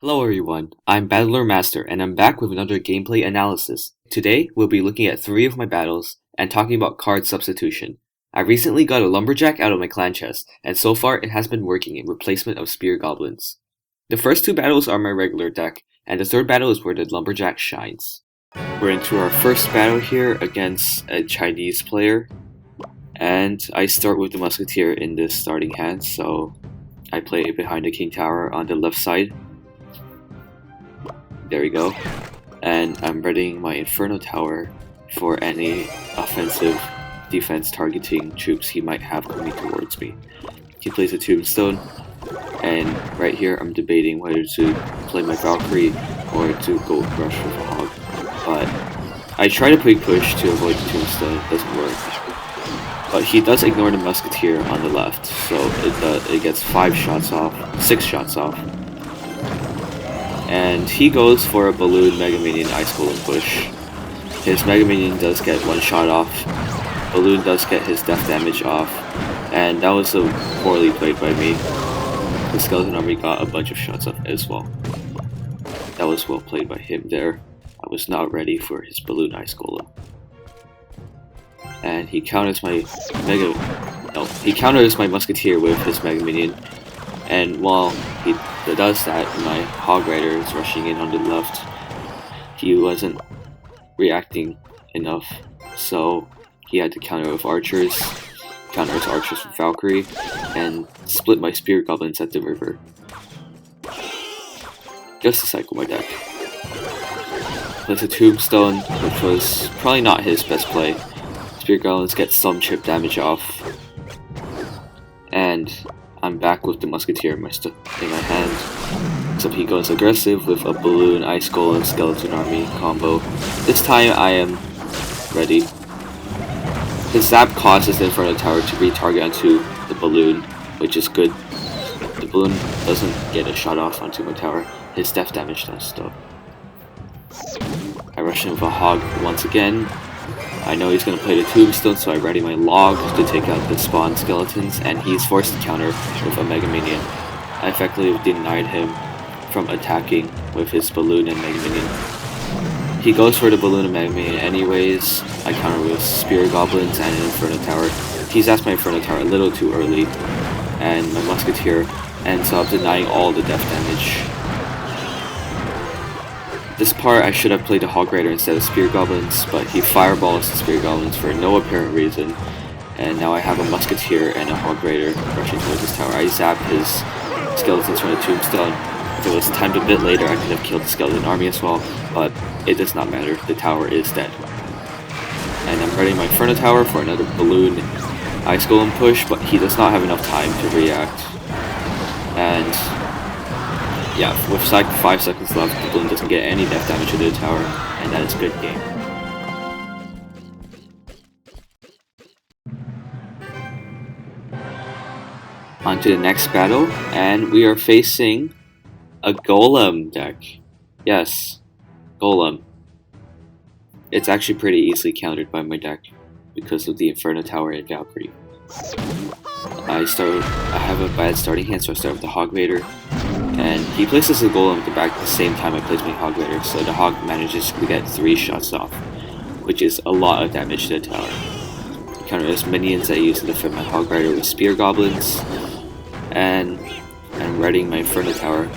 Hello everyone, I'm Battler Master and I'm back with another gameplay analysis. Today, we'll be looking at 3 of my battles and talking about card substitution. I recently got a Lumberjack out of my clan chest, and so far it has been working in replacement of Spear Goblins. The first 2 battles are my regular deck, and the 3rd battle is where the Lumberjack shines. We're into our first battle here against a Chinese player, and I start with the Musketeer in this starting hand, so I play behind the King Tower on the left side. There we go. And I'm readying my Inferno Tower for any offensive defense targeting troops he might have coming towards me. He plays a Tombstone, and right here I'm debating whether to play my Valkyrie or to go rush with a Hog. But I try to quick push to avoid the Tombstone, it doesn't work. But he does ignore the Musketeer on the left, so it gets 6 shots off. And he goes for a Balloon Mega Minion Ice Golem push. His Mega Minion does get 1 shot off, Balloon does get his death damage off, and that was so poorly played by me. The Skeleton Army got a bunch of shots off as well. That was well played by him there. I was not ready for his Balloon Ice Golem. And he counters my Musketeer with his Mega Minion. And while he does that, my Hog Rider is rushing in on the left. He wasn't reacting enough, so he had to counter with archers, counter his archers with Valkyrie, and split my Spear Goblins at the river. Just to cycle my deck. Plays a Tombstone, which was probably not his best play. Spear Goblins get some chip damage off, and I'm back with the Musketeer in my hand. Except he goes aggressive with a Balloon, Ice Golem, Skeleton Army combo. This time I am ready. His Zap causes the Inferno Tower to retarget onto the Balloon, which is good. The Balloon doesn't get a shot off onto my tower. His death damage does though. I rush in with a Hog once again. I know he's going to play the Tombstone, so I ready my Log to take out the spawn skeletons, and he's forced to counter with a Mega Minion. I effectively denied him from attacking with his Balloon and Mega Minion. He goes for the Balloon and Mega Minion anyways. I counter with Spear Goblins and an Inferno Tower. He's asked my Inferno Tower a little too early, and my Musketeer ends up denying all the death damage. This part I should have played a Hog Rider instead of Spear Goblins, but he fireballs the Spear Goblins for no apparent reason, and now I have a Musketeer and a Hog Rider rushing towards his tower. I zap his skeletons from the Tombstone. If it was timed a bit later, I could have killed the Skeleton Army as well, but it does not matter, the tower is dead. And I'm ready my Inferno Tower for another Balloon Ice Golem push, but he does not have enough time to react. And yeah, with 5 seconds left, the Balloon doesn't get any death damage to the tower, and that is a good game. On to the next battle, and we are facing a Golem deck. Yes, Golem. It's actually pretty easily countered by my deck because of the Inferno Tower and Valkyrie. I have a bad starting hand, so I start with the Hog Rider. And he places the Golem at the back at the same time I place my Hog Rider, so the Hog manages to get 3 shots off, which is a lot of damage to the tower. I counter his minions that I use to defend my Hog Rider with Spear Goblins, and I'm readying my Inferno Tower.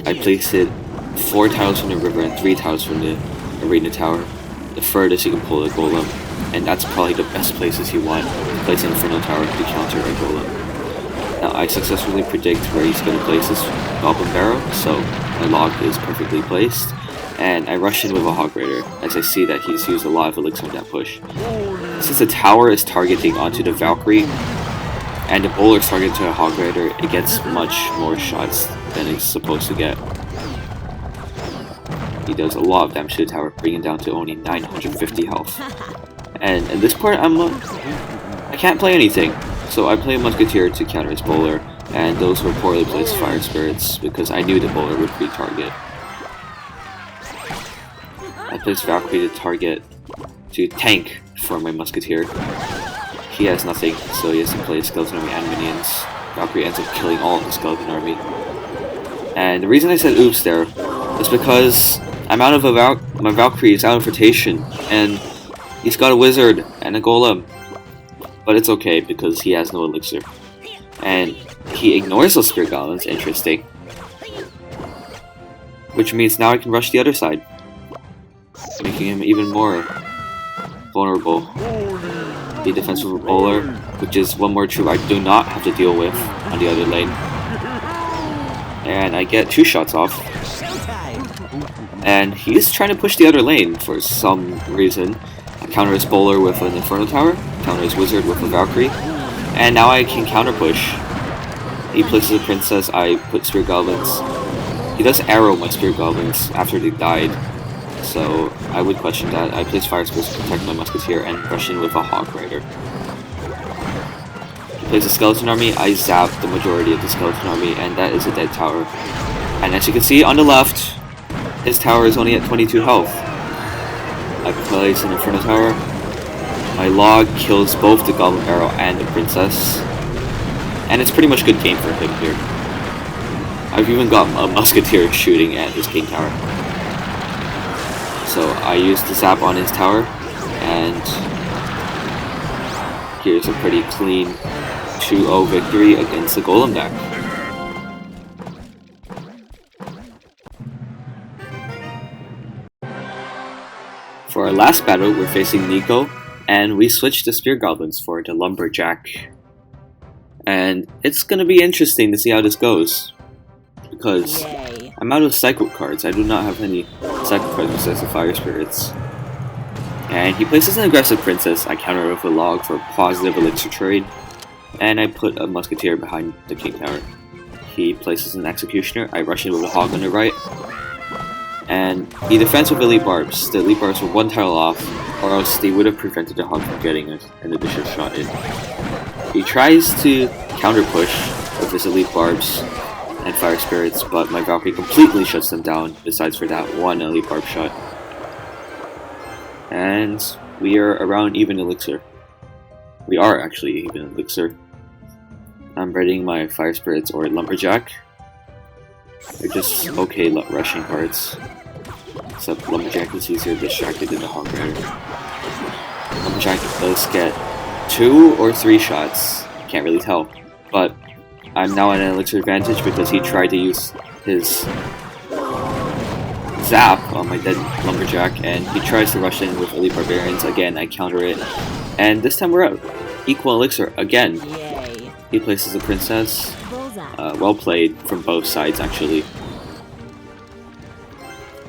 I place it 4 tiles from the river and 3 tiles from the Arena Tower. The furthest you can pull the Golem, and that's probably the best places you want to place an Inferno Tower to counter a Golem. Now I successfully predict where he's going to place his Goblin Barrow, so my Log is perfectly placed, and I rush in with a Hog Rider as I see that he's used a lot of elixir in that push. Since the tower is targeting onto the Valkyrie, and the Bowler is targeting to a Hog Rider, it gets much more shots than it's supposed to get. He does a lot of damage to the tower, bringing it down to only 950 health. And in this part, I can't play anything. So I play a Musketeer to counter his Bowler, and those were poorly placed Fire Spirits because I knew the Bowler would retarget. I placed Valkyrie to tank for my Musketeer. He has nothing, so he has to play Skeleton Army and minions. Valkyrie ends up killing all of the Skeleton Army. And the reason I said oops there is because I'm out of my Valkyrie is out of rotation, and he's got a wizard and a golem. But it's okay because he has no elixir. And he ignores those spear goblins, interesting. Which means now I can rush the other side, making him even more vulnerable. The defensive bowler, which is one more troop I do not have to deal with on the other lane. And I get 2 shots off. And he's trying to push the other lane for some reason. I counter his bowler with an Inferno Tower, counter his wizard with a Valkyrie, and now I can counter push. He places a princess, I put spear goblins. He does arrow my spear goblins after they died, so I would question that. I place fire spirits to protect my musketeer and rush in with a hog rider. He plays a skeleton army, I zap the majority of the skeleton army, and that is a dead tower. And as you can see on the left, his tower is only at 22 health. I place an Inferno Tower. My log kills both the Goblin Arrow and the Princess. And it's pretty much good game for him here. I've even got a Musketeer shooting at his King Tower. So I used the zap on his tower, and here's a pretty clean 2-0 victory against the Golem deck. For our last battle, we're facing Nico, and we switched the Spear Goblins for the Lumberjack. And it's gonna be interesting to see how this goes, because I'm out of Cycle cards. I do not have any Cycle cards besides the Fire Spirits. And he places an aggressive Princess, I counter it with a log for a positive elixir trade, and I put a Musketeer behind the King Tower. He places an Executioner, I rush in with a Hog on the right, and he defends with Elite Barbs. The Elite Barbs were 1 tile off, or else they would have prevented the Hog from getting an additional shot in. He tries to counter push with his Elite Barbs and Fire Spirits, but my Valkyrie completely shuts them down, besides for that 1 Elite Barb shot. And we are around even elixir. We are actually even elixir. I'm readying my Fire Spirits or Lumberjack. They're just okay rushing cards. Except Lumberjack is easier distracted than the Hog Rider. Lumberjack does get 2 or 3 shots. Can't really tell. But I'm now at an elixir advantage because he tried to use his zap on my dead Lumberjack, and he tries to rush in with Elite Barbarians. Again, I counter it. And this time we're out. Equal elixir again. Yay. He places a princess. Well played from both sides, actually.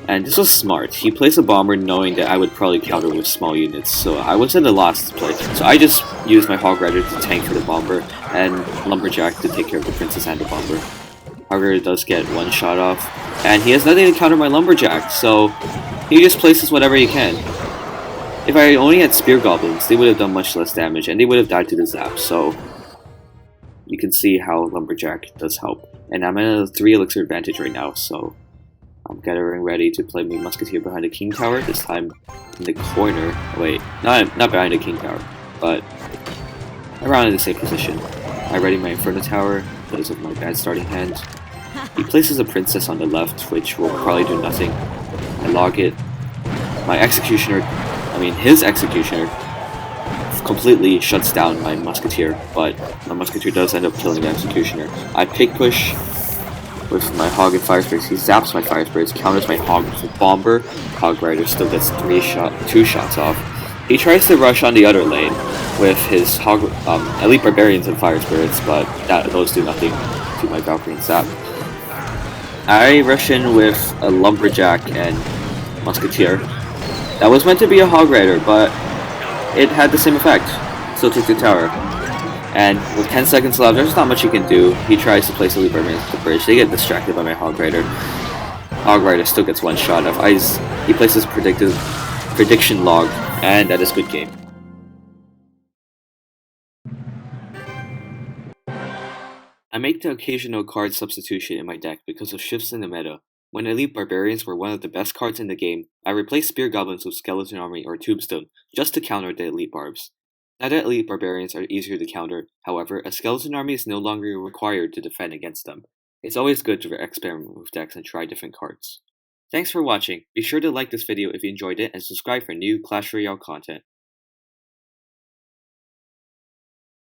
And this was smart. He placed a bomber knowing that I would probably counter with small units, so I was in the last place. So I just used my Hog Rider to tank for the bomber, and Lumberjack to take care of the princess and the bomber. Hog Rider does get 1 shot off, and he has nothing to counter my Lumberjack, so he just places whatever he can. If I only had Spear Goblins, they would have done much less damage, and they would have died to the zap, so you can see how Lumberjack does help. And I'm at a 3 elixir advantage right now, so I'm getting ready to play my Musketeer behind the King Tower, this time in the corner. Wait, not behind the King Tower, but around in the same position. I ready my Inferno Tower because of my bad starting hand. He places a Princess on the left, which will probably do nothing. I log it. His Executioner completely shuts down my Musketeer, but my Musketeer does end up killing the Executioner. I Pig Push with my Hog and Fire Spirits. He zaps my Fire Spirits, counters my Hog with a Bomber. Hog Rider still gets 2 shots off. He tries to rush on the other lane with his Elite Barbarians and Fire Spirits, but those do nothing to my Valkyrie and Zap. I rush in with a Lumberjack and Musketeer. That was meant to be a Hog Rider, but it had the same effect. Still took the tower. And with 10 seconds left, there's not much you can do. He tries to place Elite Barbarians at the bridge. They get distracted by my Hog Rider. Hog Rider still gets 1 shot off. He places prediction log, and that is good game. I make the occasional card substitution in my deck because of shifts in the meta. When Elite Barbarians were one of the best cards in the game, I replaced Spear Goblins with Skeleton Army or Tombstone, just to counter the Elite Barbs. Now that Elite Barbarians are easier to counter, however, a Skeleton Army is no longer required to defend against them. It's always good to experiment with decks and try different cards. Thanks for watching. Be sure to like this video if you enjoyed it and subscribe for new Clash Royale content.